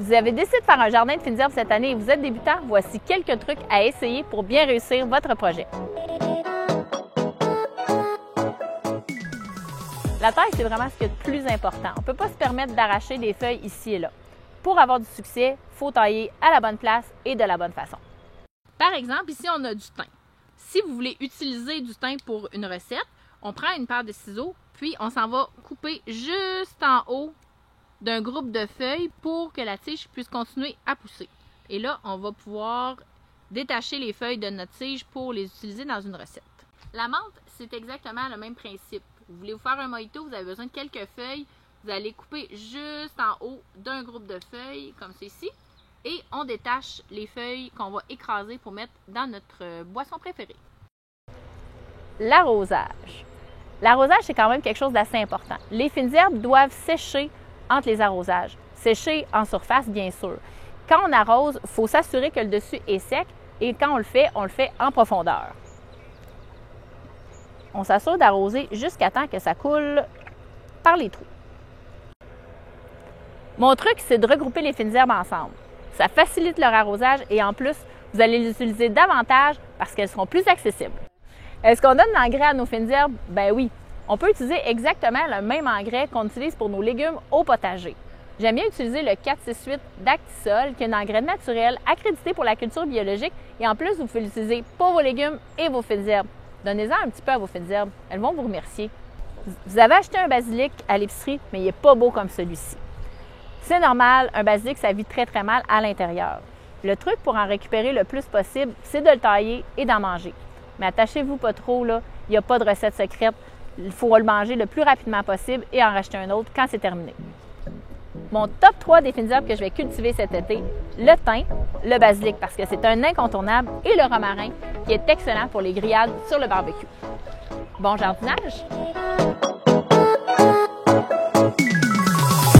Vous avez décidé de faire un jardin de fines herbes cette année et vous êtes débutant, voici quelques trucs à essayer pour bien réussir votre projet. La taille, c'est vraiment ce qui est le plus important. On ne peut pas se permettre d'arracher des feuilles ici et là. Pour avoir du succès, il faut tailler à la bonne place et de la bonne façon. Par exemple, ici, on a du thym. Si vous voulez utiliser du thym pour une recette, on prend une paire de ciseaux, puis on s'en va couper juste en haut d'un groupe de feuilles pour que la tige puisse continuer à pousser. Et là, on va pouvoir détacher les feuilles de notre tige pour les utiliser dans une recette. La menthe, c'est exactement le même principe. Vous voulez vous faire un mojito, vous avez besoin de quelques feuilles. Vous allez couper juste en haut d'un groupe de feuilles, comme ceci. Et on détache les feuilles qu'on va écraser pour mettre dans notre boisson préférée. L'arrosage. L'arrosage, c'est quand même quelque chose d'assez important. Les fines herbes doivent sécher entre les arrosages. Sécher en surface, bien sûr. Quand on arrose, il faut s'assurer que le dessus est sec et quand on le fait en profondeur. On s'assure d'arroser jusqu'à temps que ça coule par les trous. Mon truc, c'est de regrouper les fines herbes ensemble. Ça facilite leur arrosage et en plus, vous allez les utiliser davantage parce qu'elles seront plus accessibles. Est-ce qu'on donne l'engrais à nos fines herbes? Ben oui. On peut utiliser exactement le même engrais qu'on utilise pour nos légumes au potager. J'aime bien utiliser le 468 d'Actisol, qui est un engrais naturel accrédité pour la culture biologique et en plus, vous pouvez l'utiliser pour vos légumes et vos fines herbes. Donnez-en un petit peu à vos fines herbes. Elles vont vous remercier. Vous avez acheté un basilic à l'épicerie, mais il n'est pas beau comme celui-ci. C'est normal, un basilic, ça vit très très mal à l'intérieur. Le truc pour en récupérer le plus possible, c'est de le tailler et d'en manger. Mais attachez-vous pas trop, là. Il n'y a pas de recette secrète. Il faut le manger le plus rapidement possible et en racheter un autre quand c'est terminé. Mon top 3 des fines herbes que je vais cultiver cet été, le thym, le basilic parce que c'est un incontournable et le romarin qui est excellent pour les grillades sur le barbecue. Bon jardinage!